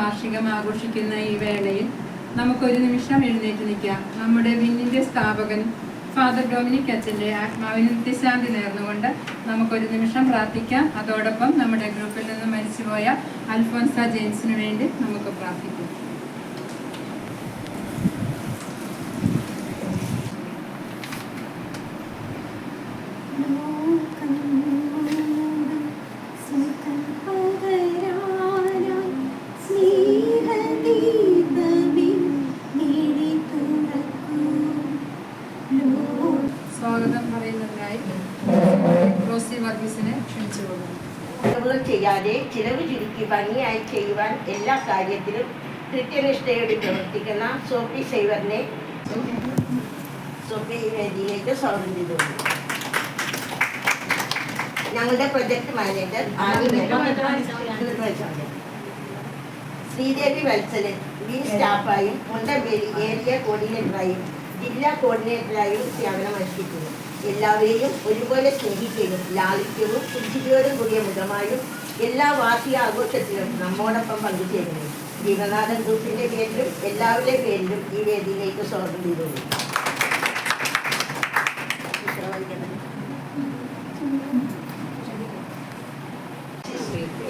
വാർഷികം ആഘോഷിക്കുന്ന ഈ വേളയിൽ നമുക്കൊരു നിമിഷം എഴുന്നേറ്റ് നിൽക്കാം. നമ്മുടെ വിന്നിൻ്റെ സ്ഥാപകൻ ഫാദർ ഡൊമിനിക് അച്ഛൻ്റെ ആത്മാവിന് നിത്യശാന്തി നേർന്നുകൊണ്ട് നമുക്കൊരു നിമിഷം പ്രാർത്ഥിക്കാം. അതോടൊപ്പം നമ്മുടെ ഗ്രൂപ്പിൽ നിന്ന് മരിച്ചുപോയ അൽഫോൻസ ജെയിംസിന് വേണ്ടി നമുക്ക് പ്രാർത്ഥിക്കാം. സ്വാഗതം പറയുന്നതിനായി റോസി വർഗീസിനെ ക്ഷണിച്ചുകൊള്ളുന്നു. ചെയ്യാതെ ചിലവ് ചുരുക്കി ഭംഗിയായി ചെയ്യുവാൻ എല്ലാ കാര്യത്തിലും കൃത്യനിഷ്ഠയോടെ പ്രവർത്തിക്കുന്ന സോഫി സേവറിനെ സോഫി വേദിയിലേക്ക് സ്വാഗതം ചെയ്തു. ഞങ്ങളുടെ project manager Sreedevi Vatsalan B സ്റ്റാഫായും മുണ്ടമ്പേരി ഏരിയ കോർഡിനേറ്ററായും ജില്ലാ കോർഡിനേറ്ററായും സേവനമനുഷ്ഠിക്കുന്നു. എല്ലാവരെയും ഒരുപോലെ സ്നേഹിക്കുകയും ലാളിത്യവും പുഞ്ചിരിയോടും കൂടിയ മുഖമായും എല്ലാ വാർഷിക ആഘോഷത്തിലും നമ്മോടൊപ്പം പങ്കുചേരുന്നു. ജീവനാഥൻ ഗ്രൂപ്പിന്റെ പേരിലും എല്ലാവരുടെ പേരിലും ഈ വേദിയിലേക്ക് സ്വാഗതം ചെയ്തു.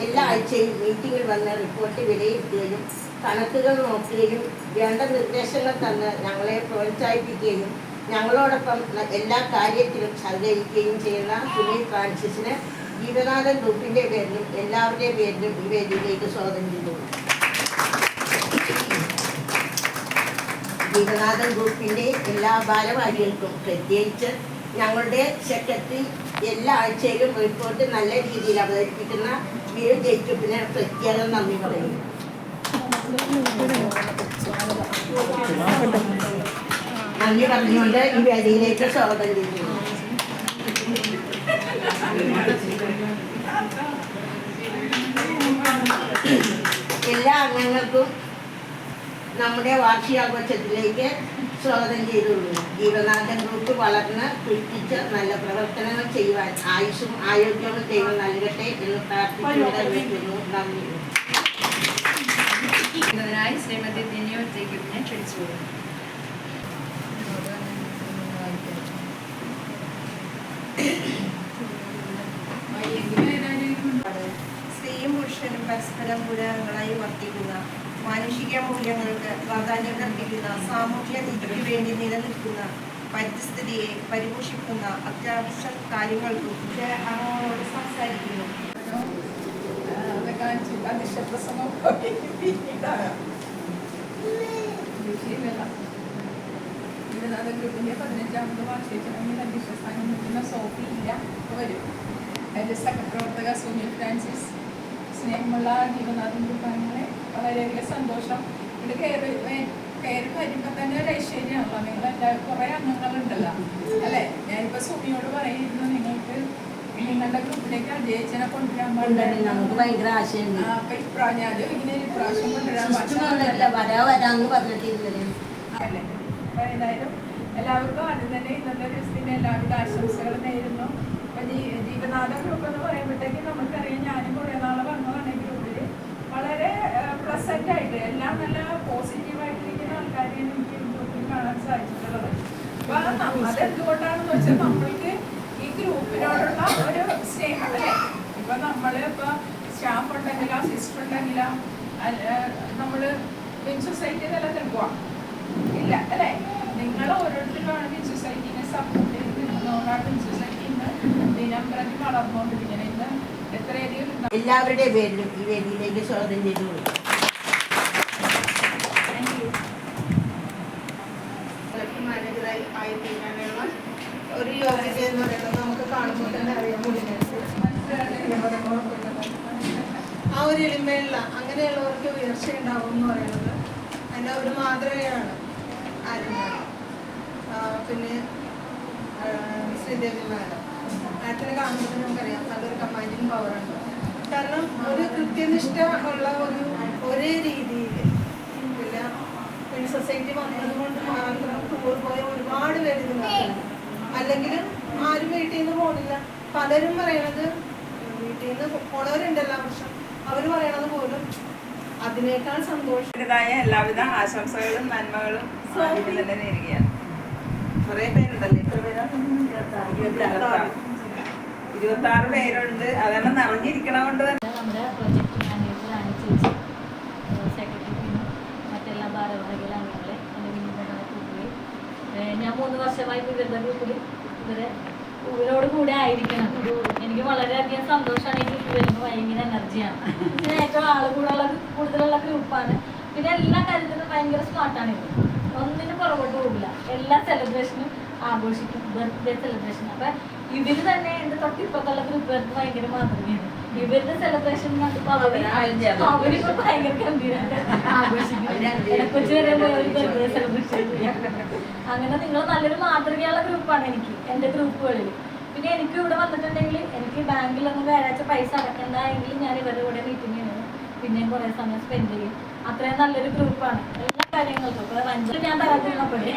എല്ലാ ആഴ്ചയും മീറ്റിംഗിൽ വന്ന് റിപ്പോർട്ട് വിലയിരുത്തുകയും കണക്കുകൾ നോക്കുകയും വേണ്ട നിർദ്ദേശങ്ങൾ തന്ന് ഞങ്ങളെ പ്രോത്സാഹിപ്പിക്കുകയും ഞങ്ങളോടൊപ്പം എല്ലാ കാര്യത്തിലും സഹകരിക്കുകയും ചെയ്യുന്ന സുനിൽ ഫ്രാൻസിസിന് ജീവനാഥൻ ഗ്രൂപ്പിൻ്റെ പേരിലും എല്ലാവരുടെയും പേരിലും ഈ വേദിയിലേക്ക് സ്വാഗതം ചെയ്തു. ജീവനാഥൻ ഗ്രൂപ്പിൻ്റെ എല്ലാ ഭാരവാഹികൾക്കും പ്രത്യേകിച്ച് ഞങ്ങളുടെ സെക്രട്ടറി എല്ലാ ആഴ്ചയിലും റിപ്പോർട്ട് നല്ല രീതിയിൽ അവതരിപ്പിക്കുന്ന ബി ജേക്കബിന് പ്രത്യേകം നന്ദി പറയുന്നു. നന്ദി പറഞ്ഞുകൊണ്ട് ഈ വേദിയിലേക്ക് സ്വാഗതം ചെയ്യുന്നു. എല്ലാ അംഗങ്ങൾക്കും നമ്മുടെ വാർഷികാഘോഷത്തിലേക്ക് സ്വാഗതം ചെയ്തുള്ളൂ. ജീവനാഥൻ ഗ്രൂപ്പ് വളർന്ന് പുഷ്ടിച്ച് നല്ല പ്രവർത്തനങ്ങൾ ചെയ്യുവാൻ ആയുസ്സും ആരോഗ്യവും ദൈവം നൽകട്ടെ എന്ന് പ്രാർത്ഥിച്ചുകൊണ്ട് നന്ദി. ശ്രീമതി ദിനിയോ ജേക്കബിനെ ക്ഷണിച്ചുകൊള്ളുന്നു. സ്ത്രീയും പുരുഷനും പരസ്പരം പൂരകങ്ങളായി വർത്തിക്കുന്ന മാനുഷിക മൂല്യങ്ങൾക്ക് പ്രാധാന്യം കൽപ്പിക്കുന്ന സാമൂഹ്യ നീതിക്ക് വേണ്ടി നിലനിൽക്കുന്ന പരിസ്ഥിതിയെ പരിപോഷിക്കുന്ന അത്യാവശ്യ കാര്യങ്ങൾക്കും അങ്ങോട് സംസാരിക്കുന്നു. ജീവനാഥൻ ഗ്രൂപ്പിൻ്റെ 15ാമത് വാർഷികത്തിൽ അധ്യക്ഷസ്ഥാനം നിൽക്കുന്ന സോഫി ഇല്ല വരും. എൻ്റെ സഹപ്രവർത്തക സുനിൽ ഫ്രാൻസിസ്, സ്നേഹമുള്ള ജീവനാഥൻ ഗ്രൂപ്പാങ്ങളെ വളരെയധികം സന്തോഷം. ഇത് കയറി വരുമ്പോൾ തന്നെ ഒരു ഐശ്വര്യമാണല്ലോ. നിങ്ങളെല്ലാ കുറേ അംഗങ്ങളുണ്ടല്ലോ അല്ലേ? ഞാനിപ്പോൾ സുമിയോട് പറയുന്നു, നിങ്ങൾക്ക് നിങ്ങളുടെ ഗ്രൂപ്പിലേക്ക് അജയച്ചനെ കൊണ്ടുവരാൻ പാടില്ല. നമുക്ക് ഭയങ്കര ആശയുണ്ട്. അപ്പൊ ഞാൻ ഇങ്ങനെ ഇപ്രാവശ്യം കൊണ്ടുവരാൻ അല്ലേ? അപ്പൊ ഏതായാലും എല്ലാവർക്കും ആദ്യം തന്നെ ഇന്നത്തെ ദിവസത്തിന്റെ എല്ലാവിധ ആശംസകളും നേരുന്നു. അപ്പൊ ജീവനാഥൻ ഗ്രൂപ്പ് എന്ന് പറയുമ്പോഴത്തേക്ക് നമുക്കറിയാം, ഞാനും കുറേ നാളെ വന്നതാണ് ഈ ഗ്രൂപ്പിൽ. വളരെ പ്ലസന്റ് ആയിട്ട് എല്ലാം നല്ല പോസിറ്റീവായിട്ടിരിക്കുന്ന ആൾക്കാരെയാണ് എനിക്ക് ഗ്രൂപ്പിൽ കാണാൻ സാധിച്ചിട്ടുള്ളത്. അപ്പൊ അതെന്തുകൊണ്ടാണെന്ന് വെച്ചാൽ നമ്മൾക്ക് ഈ ഗ്രൂപ്പിനോടുള്ള ഒരു സ്നേഹം അല്ലേ? ഇപ്പൊ നമ്മള് ഇപ്പൊ സ്റ്റാഫ് ഉണ്ടെങ്കിലോ സിസ്റ്റർ ഉണ്ടെങ്കിലോ നമ്മള് വിൻ സൊസൈറ്റി നിലനിൽക്കുക ഇല്ല അല്ലേ? നിങ്ങൾ ഓരോരുത്തരുമാണ് വിൻ സൊസൈറ്റിനെ സപ്പോർട്ട് ചെയ്ത് നിൽക്കുന്നതുകൊണ്ടാണ് വിൻ സൊസൈറ്റി ഇന്ന് ദിനം പ്രതി വളർന്നുകൊണ്ടിരിക്കുന്നത്. ഇന്ന് എത്രയധികം എല്ലാവരുടെ പേരിലും ഈ വേദിയിലേക്ക് സ്വാഗതം ചെയ്തു. മാനേജറായി ആയി തീരാനുള്ള ഒരു യോഗ്യത എന്ന് പറയുന്നത് നമുക്ക് കാണുമ്പോൾ തന്നെ അറിയാൻ ആ ഒരു എളിമയുള്ള അങ്ങനെയുള്ളവർക്ക് ഉയർച്ച ഉണ്ടാവും എന്ന് പറയുന്നത് അതിൻ്റെ ഒരു മാതൃകയാണ്. പിന്നെ ശ്രീദേവി മാഡത്തിനെ കാണുമ്പോൾ നമുക്കറിയാം നല്ലൊരു കമാൻഡിങ് പവറുണ്ട്. കാരണം ഒരു കൃത്യനിഷ്ഠ ഉള്ള ഒരേ രീതിയിൽ പിന്നെ സൊസൈറ്റി വന്നത് കൊണ്ട് മാത്രം ടൂർ പോയ ഒരുപാട് പേര് നിൽക്കുന്നുണ്ട്. അല്ലെങ്കിൽ ആരും വീട്ടിൽ നിന്ന് പോകുന്നില്ല. പലരും പറയണത് വീട്ടിൽ നിന്ന് പോണവരുണ്ട് എല്ലാ വർഷം. അവർ പറയണത് പോലും അതിനേക്കാൾ സന്തോഷം എല്ലാവിധ ആശംസകളും നന്മകളും ഇതിൽ തന്നെ നേരുകയാണ്. കുറെ പേരുണ്ടല്ലോ, എത്ര പേരാ? 26 പേരുണ്ട്. അതെല്ലാം നിറഞ്ഞിരിക്കണ കൊണ്ട് തന്നെ നമ്മുടെ പ്രൊജക്ട് മാനേജറാണ് ചേച്ചി, സെക്രട്ടറിയും മറ്റെല്ലാ ഭാരവാഹികൾ അംഗങ്ങളെ എൻ്റെ വിനീതമായ കൂട്ടുകയും ഞാൻ 3 വർഷമായി വിവിധ ഗ്രൂപ്പിൽ ഇവരോട് കൂടെ ആയിരിക്കണം. എനിക്ക് വളരെയധികം സന്തോഷമാണ്. ഈ ഗ്രൂപ്പ് വരുമ്പോൾ ഭയങ്കര എനർജിയാണ്. ഇതിന് ഏറ്റവും കൂടുതലുള്ള ഗ്രൂപ്പാണ്. പിന്നെ എല്ലാ കാര്യത്തിലും ഭയങ്കര സ്മാർട്ടാണ് ഇത്. ഒന്നിനും പുറകോട്ട് പോകില്ല. എല്ലാ സെലിബ്രേഷനും ആഘോഷിക്കും, ബർത്ത്ഡേ സെലിബ്രേഷൻ. അപ്പം ഇവർ തന്നെ എൻ്റെ തൊട്ടിപ്പുറത്തുള്ള ഗ്രൂപ്പുകാർക്ക് ഭയങ്കര മാതൃകയാണ്. ഇവരുടെ സെലിബ്രേഷൻ അവരിപ്പോൾ ഭയങ്കര ഗംഭീരമായിട്ട് ആഘോഷിക്കും. കൊച്ചു വരെ ഒരു ബർത്ത്ഡേ സെലിബ്രേഷൻ ചെയ്യാം. അങ്ങനെ നിങ്ങൾ നല്ലൊരു മാതൃകയുള്ള ഗ്രൂപ്പാണ് എനിക്ക് എൻ്റെ ഗ്രൂപ്പുകളിൽ. പിന്നെ എനിക്ക് ഇവിടെ വന്നിട്ടുണ്ടെങ്കിൽ എനിക്ക് ബാങ്കിലൊന്നും വ്യാഴാഴ്ച പൈസ അടയ്ക്കണ്ട എങ്കിൽ ഞാൻ ഇവരുടെ കൂടെ മീറ്റിംഗ് ചെയ്യുന്നത് പിന്നെയും കുറേ സമയം സ്പെൻഡ് ചെയ്യും. അത്രയും നല്ലൊരു ഗ്രൂപ്പാണ് എല്ലാ കാര്യങ്ങൾക്കും. ഇപ്പോൾ റഞ്ചിൽ ഞാൻ തരാത്തിരുന്നപ്പോഴേ